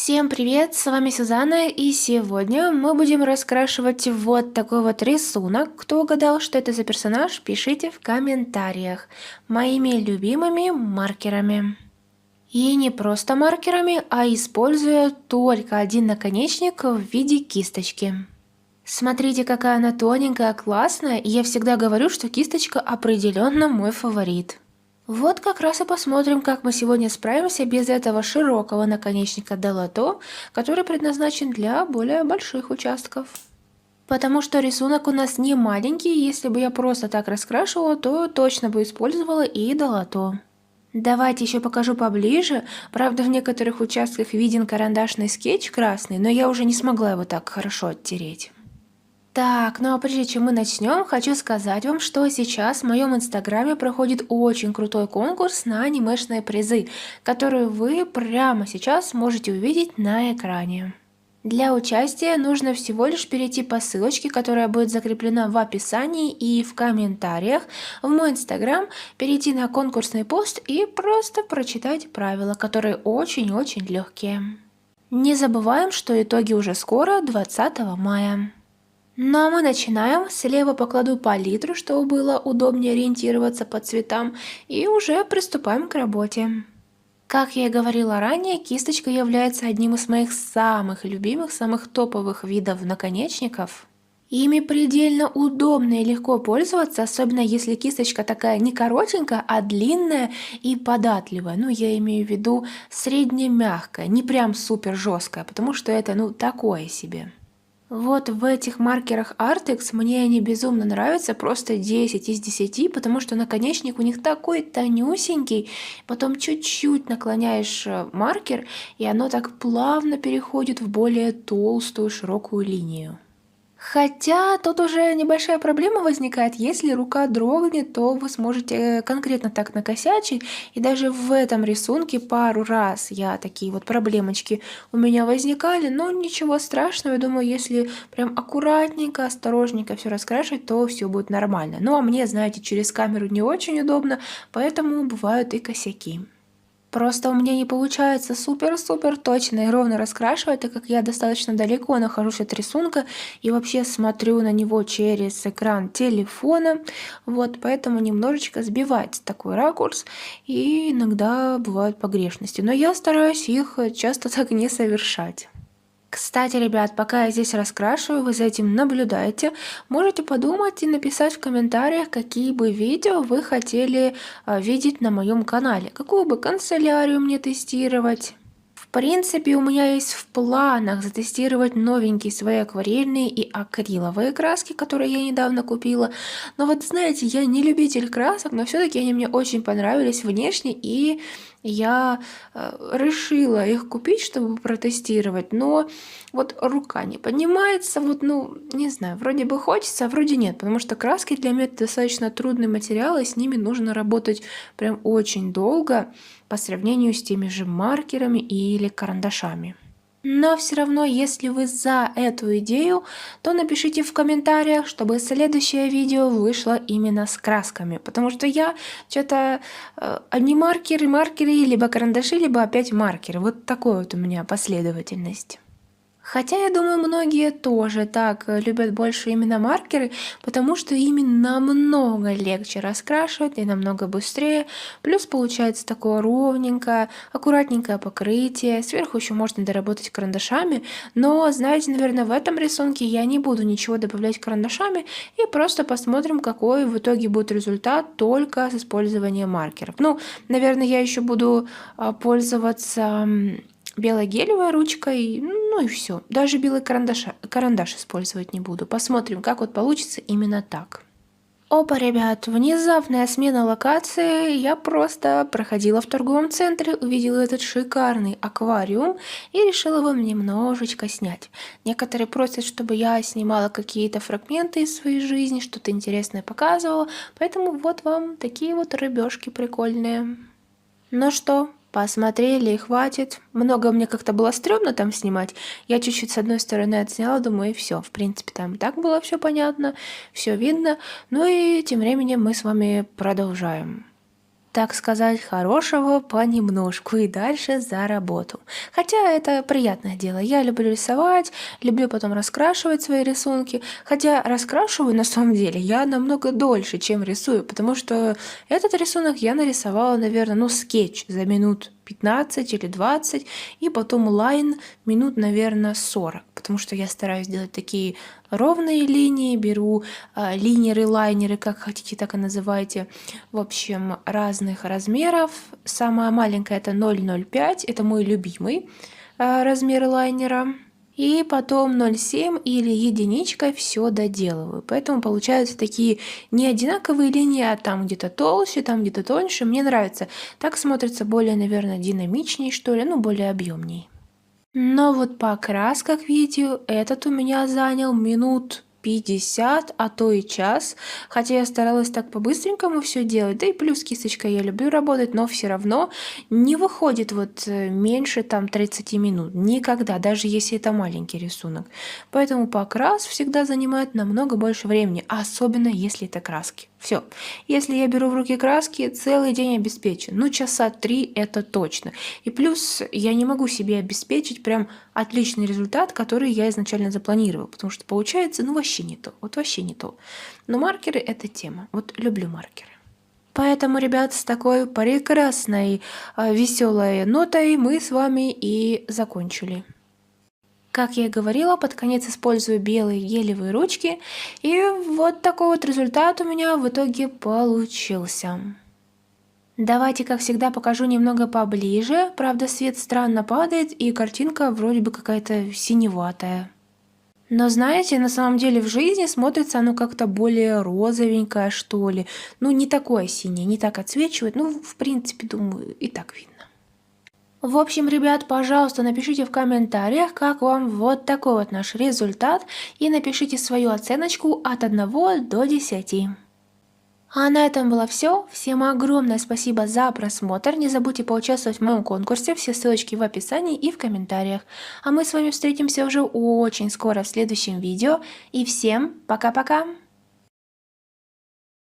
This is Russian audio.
Всем привет, с вами Сюзанна, и сегодня мы будем раскрашивать вот такой вот рисунок. Кто угадал, что это за персонаж, пишите в комментариях. Моими любимыми маркерами. И не просто маркерами, а используя только один наконечник в виде кисточки. Смотрите, какая она тоненькая, классная, и я всегда говорю, что кисточка определенно мой фаворит. Вот как раз и посмотрим, как мы сегодня справимся без этого широкого наконечника долото, который предназначен для более больших участков. Потому что рисунок у нас не маленький, если бы я просто так раскрашивала, то точно бы использовала и долото. Давайте еще покажу поближе. Правда, в некоторых участках виден карандашный скетч красный, но я уже не смогла его так хорошо оттереть. Так, ну а прежде чем мы начнем, хочу сказать вам, что сейчас в моем инстаграме проходит очень крутой конкурс на анимешные призы, которые вы прямо сейчас можете увидеть на экране. Для участия нужно всего лишь перейти по ссылочке, которая будет закреплена в описании и в комментариях в мой инстаграм, перейти на конкурсный пост и просто прочитать правила, которые очень-очень легкие. Не забываем, что итоги уже скоро, 20 мая. Ну а мы начинаем. Слева покладу палитру, чтобы было удобнее ориентироваться по цветам, и уже приступаем к работе. Как я и говорила ранее, кисточка является одним из моих самых любимых, самых топовых видов наконечников. Ими предельно удобно и легко пользоваться, особенно если кисточка такая не коротенькая, а длинная и податливая. Ну, я имею в виду средне-мягкая, не прям супер жесткая, потому что это, такое себе. Вот в этих маркерах Artex мне они безумно нравятся, просто 10 из 10, потому что наконечник у них такой тонюсенький, потом чуть-чуть наклоняешь маркер, и оно так плавно переходит в более толстую широкую линию. Хотя тут уже небольшая проблема возникает, если рука дрогнет, то вы сможете конкретно так накосячить, и даже в этом рисунке пару раз такие вот проблемочки у меня возникали, но ничего страшного, я думаю, если прям аккуратненько, осторожненько все раскрашивать, то все будет нормально. Ну а мне, знаете, через камеру не очень удобно, поэтому бывают и косяки. Просто у меня не получается супер-супер точно и ровно раскрашивать, так как я достаточно далеко нахожусь от рисунка и вообще смотрю на него через экран телефона. Вот, поэтому немножечко сбивается такой ракурс и иногда бывают погрешности. Но я стараюсь их часто так не совершать. Кстати, ребят, пока я здесь раскрашиваю, вы за этим наблюдаете, можете подумать и написать в комментариях, какие бы видео вы хотели видеть на моем канале. Какую бы канцелярию мне тестировать. В принципе, у меня есть в планах затестировать новенькие свои акварельные и акриловые краски, которые я недавно купила. Но вот знаете, я не любитель красок, но все-таки они мне очень понравились внешне, и я решила их купить, чтобы протестировать. Но вот рука не поднимается, не знаю, вроде бы хочется, а вроде нет, потому что краски для меня это достаточно трудный материал, и с ними нужно работать прям очень долго по сравнению с теми же маркерами или карандашами. Но все равно, если вы за эту идею, то напишите в комментариях, чтобы следующее видео вышло именно с красками, потому что я что-то одни маркеры, либо карандаши, либо опять маркеры. Вот такой вот у меня последовательность. Хотя, я думаю, многие тоже так любят больше именно маркеры, потому что ими намного легче раскрашивать и намного быстрее. Плюс получается такое ровненькое, аккуратненькое покрытие. Сверху еще можно доработать карандашами. Но, знаете, наверное, в этом рисунке я не буду ничего добавлять карандашами. И просто посмотрим, какой в итоге будет результат только с использованием маркеров. Наверное, я еще буду пользоваться белой гелевой ручкой, ну и все. Даже белый карандаш использовать не буду. Посмотрим, как вот получится именно так. Опа, ребят, внезапная смена локации. Я просто проходила в торговом центре, увидела этот шикарный аквариум и решила вам немножечко снять. Некоторые просят, чтобы я снимала какие-то фрагменты из своей жизни, что-то интересное показывала, поэтому вот вам такие вот рыбешки прикольные. Ну что, посмотрели и хватит. Много мне как-то было стрёмно там снимать. Я чуть-чуть с одной стороны отсняла, думаю, и все. В принципе, там и так было все понятно, все видно. Ну и тем временем мы с вами продолжаем. так сказать, хорошего понемножку и дальше за работу. Хотя это приятное дело. Я люблю рисовать, люблю потом раскрашивать свои рисунки. Хотя раскрашиваю на самом деле я намного дольше, чем рисую, потому что этот рисунок я нарисовала, наверное, скетч за минут 15 или 20, и потом лайн минут, наверное, 40, потому что я стараюсь делать такие ровные линии, беру линеры, лайнеры, как хотите, так и называйте, в общем, разных размеров. Самая маленькая это 0,05, это мой любимый размер лайнера. И потом 0,7 или единичкой все доделываю. Поэтому получаются такие не одинаковые линии, а там где-то толще, там где-то тоньше. Мне нравится. Так смотрится более, наверное, динамичнее, что ли, более объемней. Но вот покрас, как видите, этот у меня занял минут 50, а то и час. Хотя я старалась так по-быстренькому все делать. Да и плюс кисточкой я люблю работать, но все равно не выходит меньше 30 минут. Никогда, даже если это маленький рисунок. Поэтому покрас всегда занимает намного больше времени, особенно если это краски. Все. Если я беру в руки краски, целый день обеспечен. Часа 3 это точно. И плюс я не могу себе обеспечить прям отличный результат, который я изначально запланировала, потому что получается, вообще не то. Вообще не то. Но маркеры это тема. Люблю маркеры. Поэтому, ребят, с такой прекрасной, веселой нотой мы с вами и закончили. Как я и говорила, под конец использую белые гелевые ручки, и вот такой результат у меня в итоге получился. Давайте, как всегда, покажу немного поближе. Правда, свет странно падает, и картинка вроде бы какая-то синеватая. Но знаете, на самом деле в жизни смотрится оно как-то более розовенькое, что ли. Не такое синее, не так отсвечивает. В принципе, думаю, и так видно. В общем, ребят, пожалуйста, напишите в комментариях, как вам вот такой наш результат, и напишите свою оценочку от 1 до 10. А на этом было все. Всем огромное спасибо за просмотр. Не забудьте поучаствовать в моем конкурсе. Все ссылочки в описании и в комментариях. А мы с вами встретимся уже очень скоро в следующем видео. И всем пока-пока!